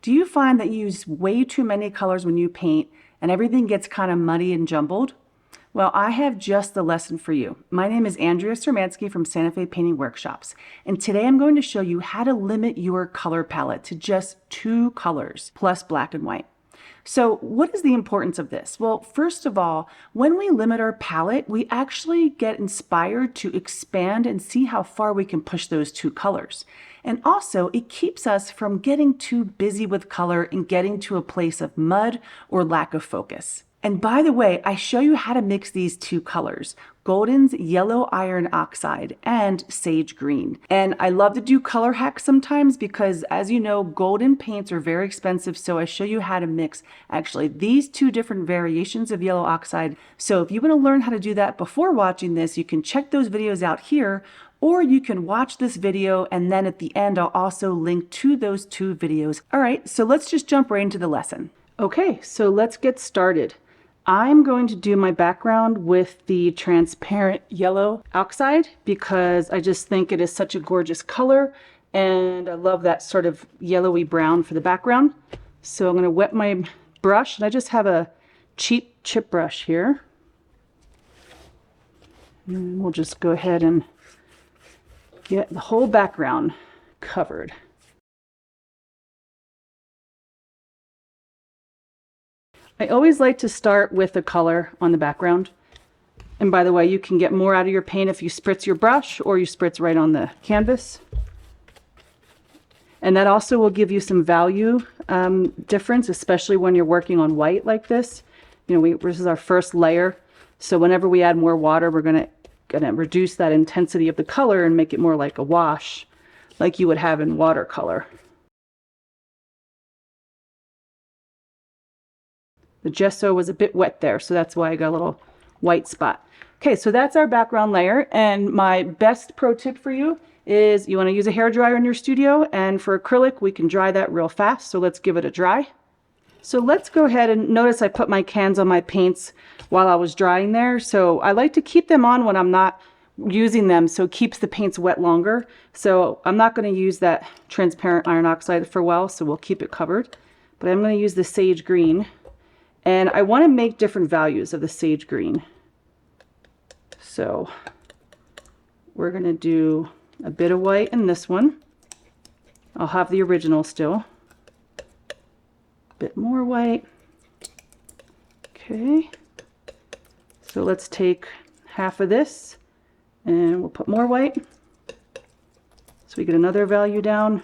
Do you find that you use way too many colors when you paint and everything gets kind of muddy and jumbled? Well, I have just the lesson for you. My name is Andrea Sermansky from Santa Fe Painting Workshops, and today I'm going to show you how to limit your color palette to just 2 colors plus black and white. So what is the importance of this? Well, first of all, when we limit our palette, we actually get inspired to expand and see how far we can push those 2 colors. And also, it keeps us from getting too busy with color and getting to a place of mud or lack of focus. And by the way, I show you how to mix these 2 colors, Golden's yellow iron oxide and sage green. And I love to do color hacks sometimes because, as you know, golden paints are very expensive. So I show you how to mix actually these 2 different variations of yellow oxide. So if you want to learn how to do that before watching this, you can check those videos out here, or you can watch this video and then at the end I'll also link to those 2 videos. All right, so let's just jump right into the lesson. Okay, so let's get started. I'm going to do my background with the transparent yellow oxide because I just think it is such a gorgeous color and I love that sort of yellowy brown for the background. So I'm going to wet my brush, and I just have a cheap chip brush here. And we'll just go ahead and get the whole background covered. I always like to start with a color on the background. And by the way, you can get more out of your paint if you spritz your brush or you spritz right on the canvas. And that also will give you some value difference, especially when you're working on white like this. You know, this is our first layer. So whenever we add more water, we're gonna reduce that intensity of the color and make it more like a wash, like you would have in watercolor. The gesso was a bit wet there, so that's why I got a little white spot. Okay, so that's our background layer, and my best pro tip for you is you want to use a hairdryer in your studio, and for acrylic we can dry that real fast, so let's give it a dry. So let's go ahead and notice I put my cans on my paints while I was drying there, so I like to keep them on when I'm not using them, so it keeps the paints wet longer. So I'm not going to use that transparent iron oxide for a while, so we'll keep it covered, but I'm going to use the sage green. And I want to make different values of the sage green. So we're going to do a bit of white in this one. I'll have the original still. A bit more white. Okay. So let's take half of this and we'll put more white. So we get another value down.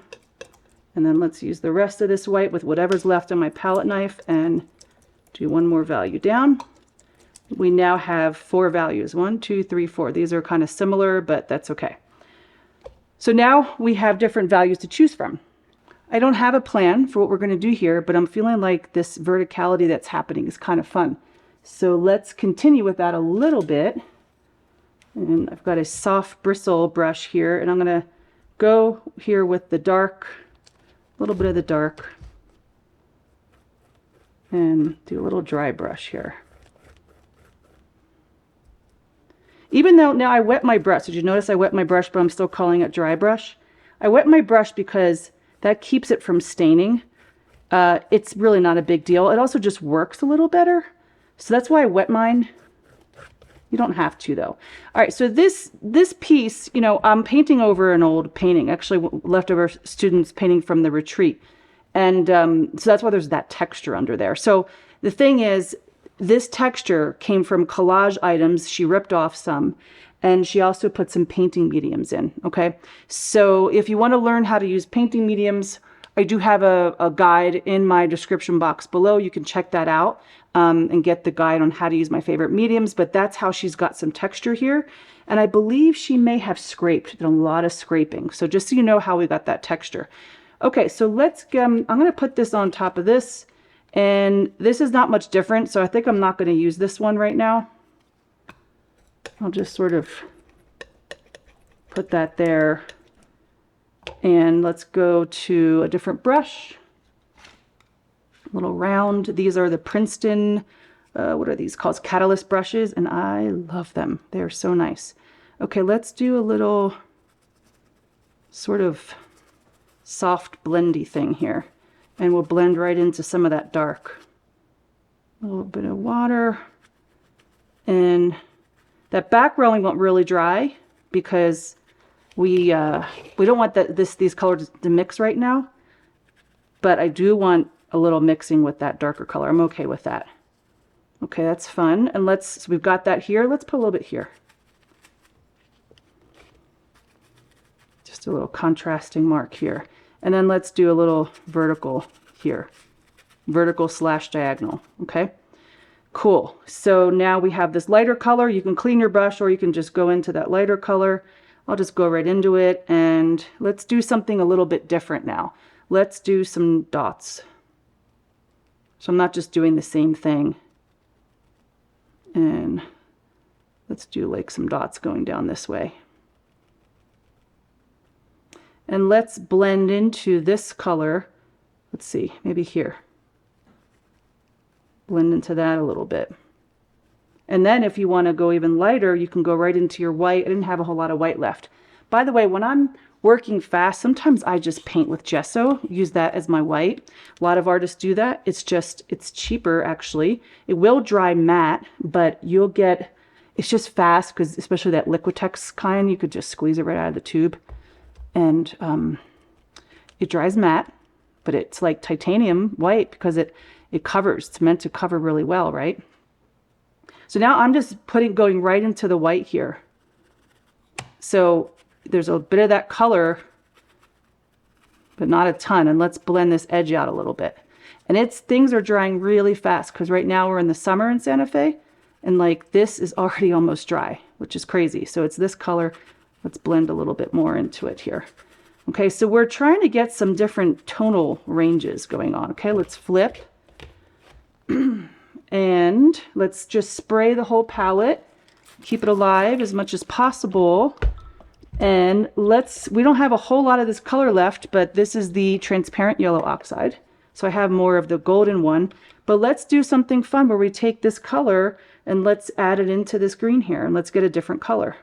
And then let's use the rest of this white with whatever's left on my palette knife and do one more value down. We now have 4 values. 1, 2, 3, 4. These are kind of similar, but that's okay. So now we have different values to choose from. I don't have a plan for what we're going to do here, but I'm feeling like this verticality that's happening is kind of fun. So let's continue with that a little bit. And I've got a soft bristle brush here, and I'm going to go here with the dark, a little bit of the dark, and do a little dry brush here. Even though now I wet my brush, did you notice I wet my brush, but I'm still calling it dry brush? I wet my brush because that keeps it from staining. It's really not a big deal. It also just works a little better. So that's why I wet mine. You don't have to though. All right, so this piece, you know, I'm painting over an old painting, actually leftover students painting from the retreat. And so that's why there's that texture under there. So the thing is, this texture came from collage items. She ripped off some, and she also put some painting mediums in, okay? So if you want to learn how to use painting mediums, I do have a guide in my description box below. You can check that out and get the guide on how to use my favorite mediums, but that's how she's got some texture here. And I believe she may have scraped, done a lot of scraping. So just so you know how we got that texture. Okay, so let's I'm going to put this on top of this, and this is not much different, so I think I'm not going to use this one right now. I'll just sort of put that there, and let's go to a different brush, a little round. These are the Princeton, what are these called? Catalyst brushes, and I love them. They're so nice. Okay, let's do a little sort of soft blendy thing here. and we'll blend right into some of that dark. A little bit of water, and that back rolling won't really dry because we don't want these colors to mix right now, but I do want a little mixing with that darker color. I'm okay with that. Okay, that's fun. And so we've got that here. Let's put a little bit here. Just a little contrasting mark here. And then let's do a little vertical here. Vertical / diagonal. Okay, cool. So now we have this lighter color. You can clean your brush or you can just go into that lighter color. I'll just go right into it, and let's do something a little bit different now. Let's do some dots. So I'm not just doing the same thing. And let's do like some dots going down this way. And let's blend into this color. Let's see, maybe here. Blend into that a little bit. And then if you want to go even lighter, you can go right into your white. I didn't have a whole lot of white left. By the way, when I'm working fast, sometimes I just paint with gesso, use that as my white. A lot of artists do that. It's cheaper actually. It will dry matte, but it's just fast because especially that Liquitex kind, you could just squeeze it right out of the tube. And it dries matte, but it's like titanium white because it covers. It's meant to cover really well, right? So now I'm just going right into the white here. So there's a bit of that color, but not a ton. And let's blend this edge out a little bit. And things are drying really fast because right now we're in the summer in Santa Fe, and like this is already almost dry, which is crazy. So it's this color. Let's blend a little bit more into it here. Okay, so we're trying to get some different tonal ranges going on. Okay, let's flip. And let's just spray the whole palette, keep it alive as much as possible. And we don't have a whole lot of this color left, but this is the transparent yellow oxide. So I have more of the golden one, but let's do something fun where we take this color and let's add it into this green here, and let's get a different color.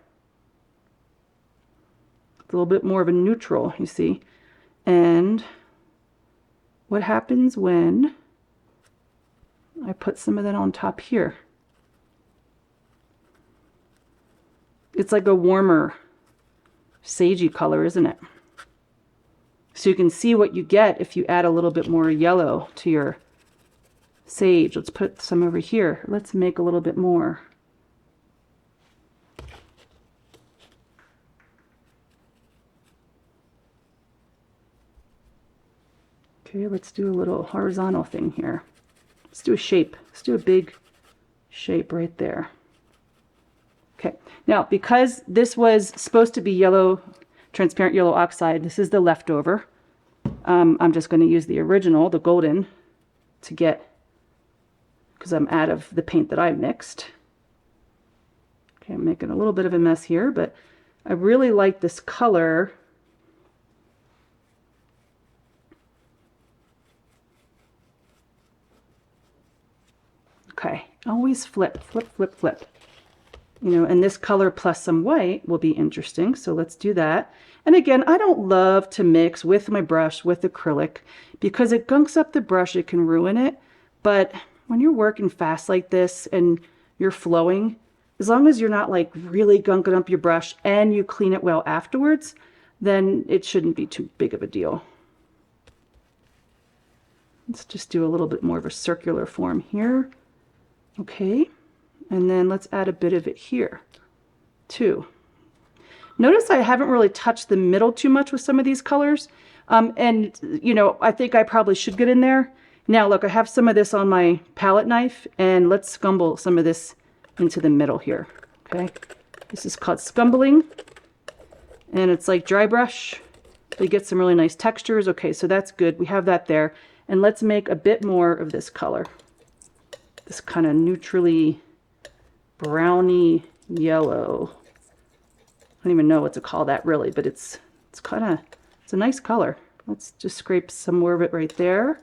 A little bit more of a neutral, you see. And what happens when I put some of that on top here? It's like a warmer sagey color, isn't it? So you can see what you get if you add a little bit more yellow to your sage. Let's put some over here. Let's make a little bit more. Okay, let's do a little horizontal thing here. Let's do a shape. Let's do a big shape right there. Okay, now because this was supposed to be yellow, transparent yellow oxide, this is the leftover. I'm just going to use the original, the golden, to get, because I'm out of the paint that I mixed. Okay, I'm making a little bit of a mess here, but I really like this color. Okay, always flip, flip, flip, flip. You know, and this color plus some white will be interesting. So let's do that. And again, I don't love to mix with my brush with acrylic because it gunks up the brush. It can ruin it. But when you're working fast like this and you're flowing, as long as you're not like really gunking up your brush and you clean it well afterwards, then it shouldn't be too big of a deal. Let's just do a little bit more of a circular form here. Okay. And then let's add a bit of it here too. Notice I haven't really touched the middle too much with some of these colors. And you know, I think I probably should get in there. Now look, I have some of this on my palette knife, and let's scumble some of this into the middle here. Okay. This is called scumbling, and it's like dry brush. You get some really nice textures. Okay, so that's good. We have that there. And let's make a bit more of this color. This kind of neutrally browny yellow. I don't even know what to call that really, but it's a nice color. Let's just scrape some more of it right there.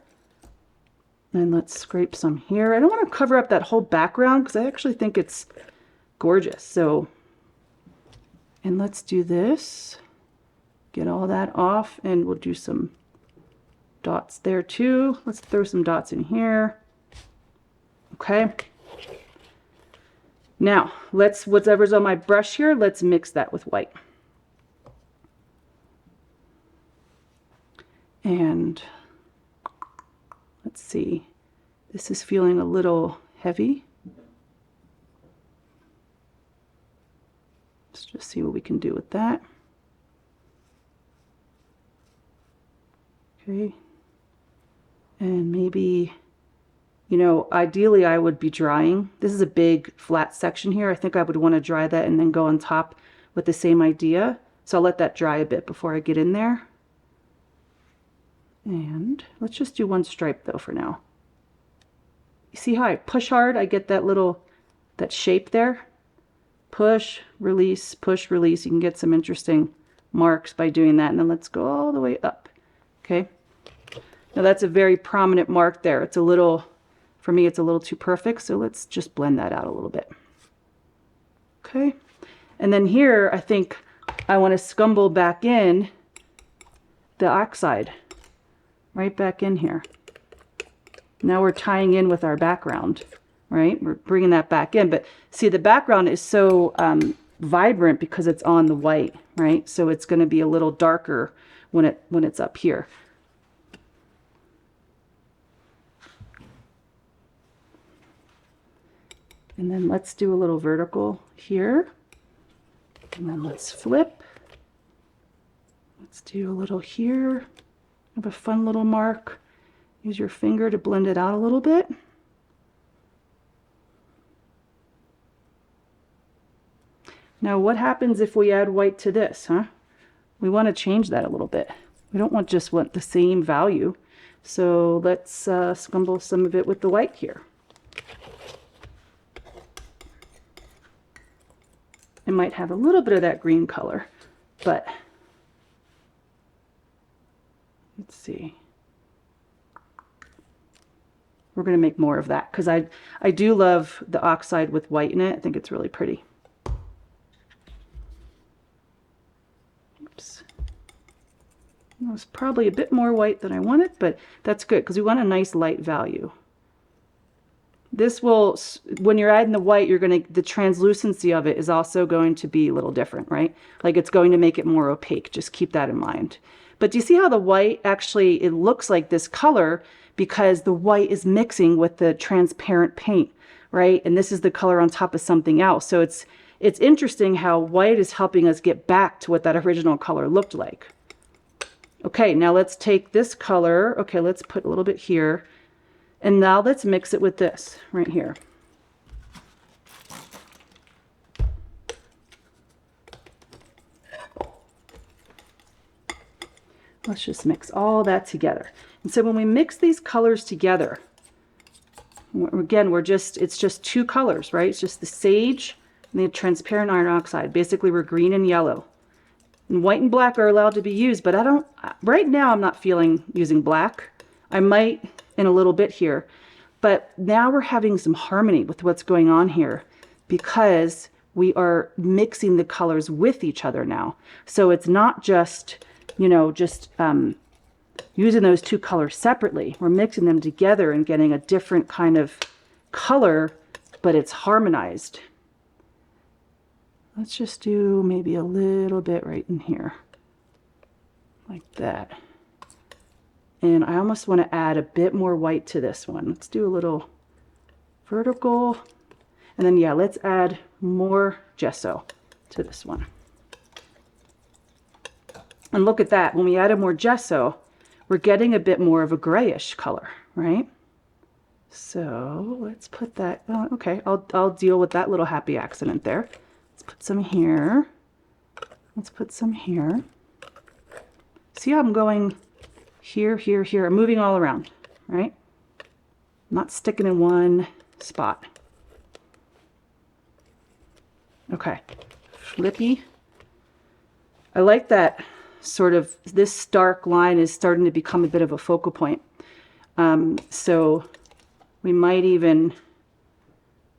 And let's scrape some here. I don't want to cover up that whole background because I actually think it's gorgeous. So, and let's do this. Get all that off, and we'll do some dots there too. Let's throw some dots in here. Okay. Now, whatever's on my brush here, let's mix that with white. And let's see, this is feeling a little heavy. Let's just see what we can do with that. Okay. And maybe, you know, ideally I would be drying. This is a big flat section here. I think I would want to dry that and then go on top with the same idea. So I'll let that dry a bit before I get in there. And let's just do one stripe though for now. You see how I push hard? I get that shape there. Push, release, push, release. You can get some interesting marks by doing that. And then let's go all the way up. Okay. Now that's a very prominent mark there. It's a little, for me, it's a little too perfect. So let's just blend that out a little bit. Okay. And then here, I think I want to scumble back in the oxide. Right back in here. Now we're tying in with our background, right? We're bringing that back in. But see, the background is so vibrant because it's on the white, right? So it's going to be a little darker when it's up here. And then let's do a little vertical here. And then let's flip. Let's do a little here. Have a fun little mark. Use your finger to blend it out a little bit. Now what happens if we add white to this, huh? We want to change that a little bit. We don't want the same value. So let's scumble some of it with the white here. It might have a little bit of that green color, but let's see. We're going to make more of that because I do love the oxide with white in it. I think it's really pretty. Oops. That was probably a bit more white than I wanted, but that's good because we want a nice light value. This will, when you're adding the white, the translucency of it is also going to be a little different, right? Like it's going to make it more opaque. Just keep that in mind. But do you see how the white actually, it looks like this color because the white is mixing with the transparent paint, right? And this is the color on top of something else. So it's interesting how white is helping us get back to what that original color looked like. Okay, now let's take this color. Okay, let's put a little bit here. And now let's mix it with this right here. Let's just mix all that together. And so when we mix these colors together, again, it's just two colors, right? It's just the sage and the transparent iron oxide. Basically, we're green and yellow. And white and black are allowed to be used, but right now I'm not feeling using black. I might in a little bit here, but now we're having some harmony with what's going on here because we are mixing the colors with each other now. So it's not just, using those two colors separately. We're mixing them together and getting a different kind of color, but it's harmonized. Let's just do maybe a little bit right in here, like that. And I almost want to add a bit more white to this one. Let's do a little vertical. And then, yeah, let's add more gesso to this one. And look at that. When we added more gesso, we're getting a bit more of a grayish color, right? So let's put that, okay, I'll deal with that little happy accident there. Let's put some here. Let's put some here. See how I'm going here, here, here. I'm moving all around, right? I'm not sticking in one spot. Okay, flippy. I like that sort of, this dark line is starting to become a bit of a focal point. So we might even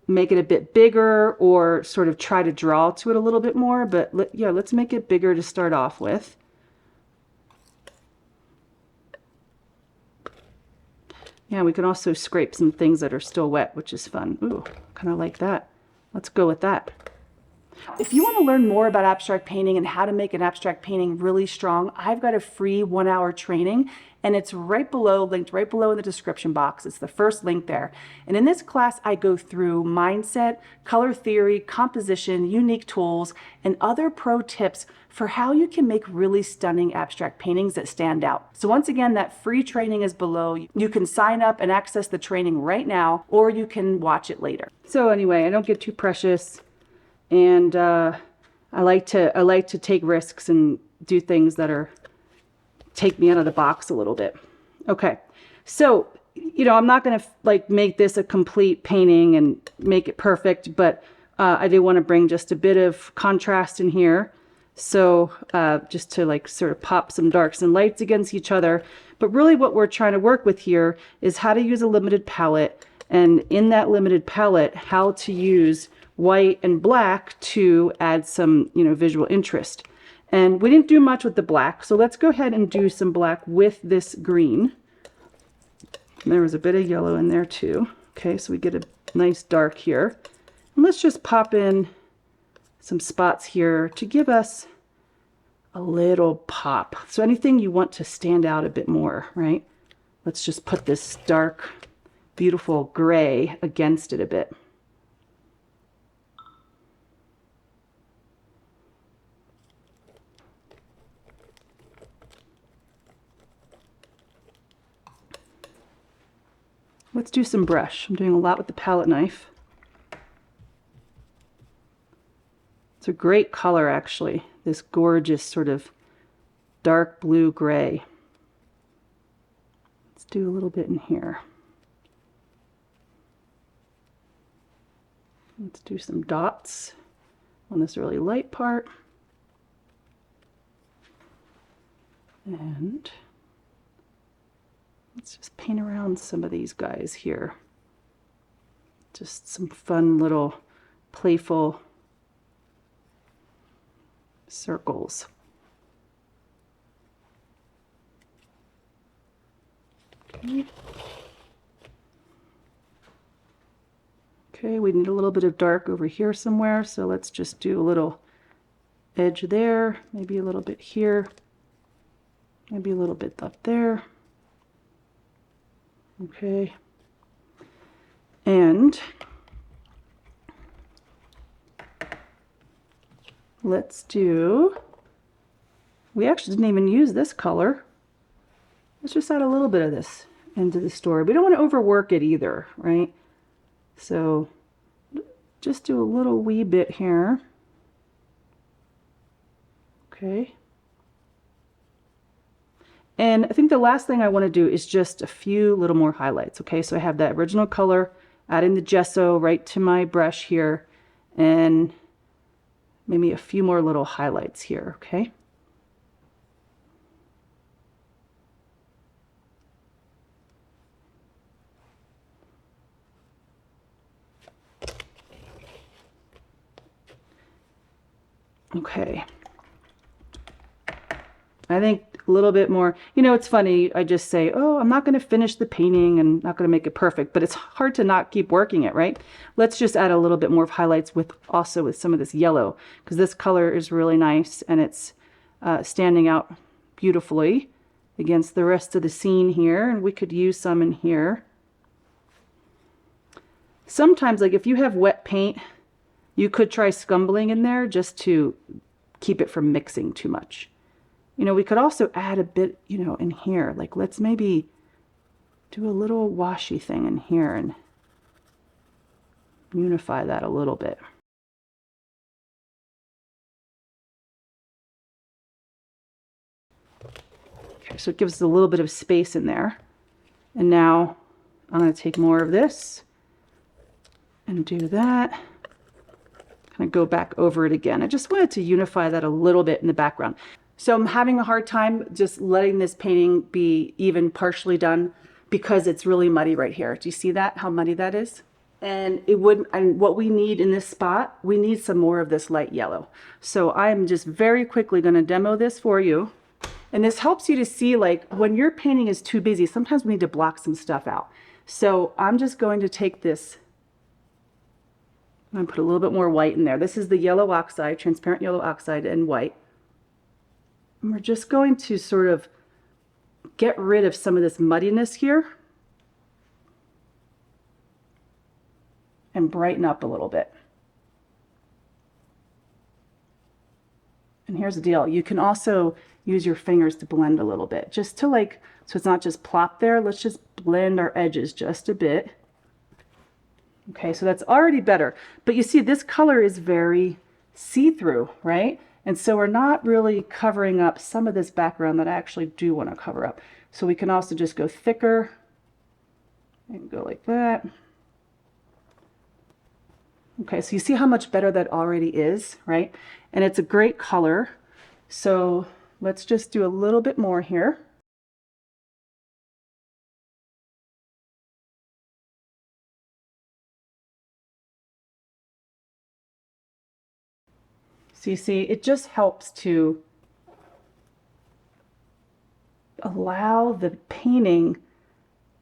make it a bit bigger or sort of try to draw to it a little bit more, but yeah, let's make it bigger to start off with. Yeah, we can also scrape some things that are still wet, which is fun. Ooh, kind of like that. Let's go with that. If you want to learn more about abstract painting and how to make an abstract painting really strong, I've got a free 1-hour training, and it's right below, linked right below in the description box. It's the first link there. And in this class, I go through mindset, color theory, composition, unique tools, and other pro tips for how you can make really stunning abstract paintings that stand out. So once again, that free training is below. You can sign up and access the training right now, or you can watch it later. So anyway, I don't get too precious. And I like to take risks and do things that take me out of the box a little bit. Okay, so I'm not going to like make this a complete painting and make it perfect, but I do want to bring just a bit of contrast in here. So just to like sort of pop some darks and lights against each other. But really what we're trying to work with here is how to use a limited palette, and in that limited palette, how to use white and black to add some, visual interest. And we didn't do much with the black, so let's go ahead and do some black with this green. And there was a bit of yellow in there too. Okay, so we get a nice dark here. And let's just pop in some spots here to give us a little pop. So anything you want to stand out a bit more, right? Let's just put this dark, beautiful gray against it a bit. Let's do some brush. I'm doing a lot with the palette knife. It's a great color, actually, this gorgeous sort of dark blue gray. Let's do a little bit in here. Let's do some dots on this really light part. And let's just paint around some of these guys here. Just some fun little playful circles. Okay. Okay, we need a little bit of dark over here somewhere, so let's just do a little edge there, maybe a little bit here, maybe a little bit up there. Okay, and let's do, we actually didn't even use this color. Let's just add a little bit of this into the story. We don't want to overwork it either, right? So just do a little wee bit here. Okay. And I think the last thing I want to do is just a few little more highlights. Okay, so I have that original color, adding the gesso right to my brush here, and maybe a few more little highlights here. Okay. Okay. I think a little bit more, it's funny, I just say, oh, I'm not going to finish the painting and not going to make it perfect, but it's hard to not keep working it, right? Let's just add a little bit more of highlights with some of this yellow, because this color is really nice and it's standing out beautifully against the rest of the scene here, and we could use some in here. Sometimes, like if you have wet paint, you could try scumbling in there just to keep it from mixing too much. We could also add a bit, in here. Like let's maybe do a little washy thing in here and unify that a little bit. Okay, so it gives us a little bit of space in there. And now I'm going to take more of this and do that. Kind of go back over it again. I just wanted to unify that a little bit in the background. So I'm having a hard time just letting this painting be even partially done because it's really muddy right here. Do you see that, how muddy that is? And what we need in this spot, we need some more of this light yellow. So I'm just very quickly going to demo this for you. And this helps you to see, like, when your painting is too busy, sometimes we need to block some stuff out. So I'm just going to take this, I'm going to put a little bit more white in there. This is the yellow oxide, transparent yellow oxide and white. And we're just going to sort of get rid of some of this muddiness here and brighten up a little bit. And here's the deal. You can also use your fingers to blend a little bit, just to like, so it's not just plop there. Let's just blend our edges just a bit. Okay, so that's already better. But you see, this color is very see-through, right? And so we're not really covering up some of this background that I actually do want to cover up. So we can also just go thicker and go like that. Okay, so you see how much better that already is, right? And it's a great color. So let's just do a little bit more here. So you see, it just helps to allow the painting,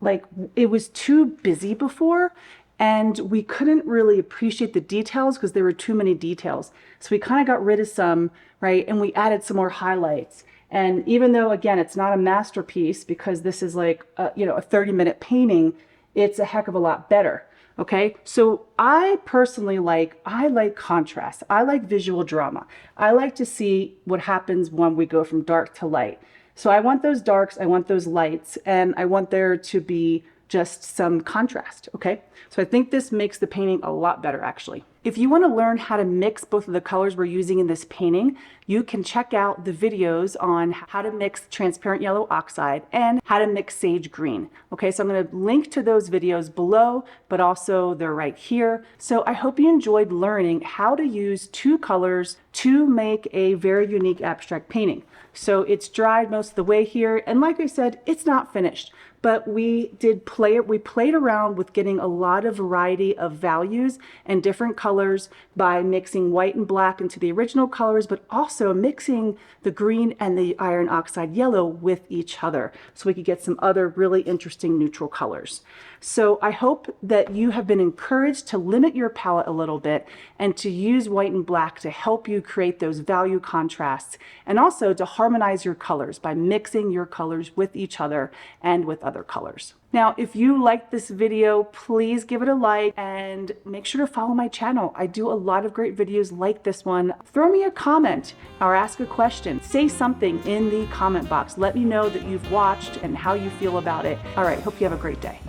like, it was too busy before and we couldn't really appreciate the details because there were too many details. So we kind of got rid of some, right? And we added some more highlights. And even though, again, it's not a masterpiece because this is like a 30-minute painting, it's a heck of a lot better. Okay, so I personally I like contrast. I like visual drama. I like to see what happens when we go from dark to light. So I want those darks, I want those lights, and I want there to be just some contrast, okay? So I think this makes the painting a lot better, actually. If you want to learn how to mix both of the colors we're using in this painting, you can check out the videos on how to mix transparent yellow oxide and how to mix sage green. Okay, so I'm going to link to those videos below, but also they're right here. So I hope you enjoyed learning how to use two colors to make a very unique abstract painting. So it's dried most of the way here, and like I said, it's not finished. But we played around with getting a lot of variety of values and different colors by mixing white and black into the original colors, but also mixing the green and the iron oxide yellow with each other so we could get some other really interesting neutral colors. So I hope that you have been encouraged to limit your palette a little bit and to use white and black to help you create those value contrasts, and also to harmonize your colors by mixing your colors with each other and with other colors. Now, if you liked this video, please give it a like and make sure to follow my channel. I do a lot of great videos like this one. Throw me a comment or ask a question. Say something in the comment box. Let me know that you've watched and how you feel about it. All right, hope you have a great day.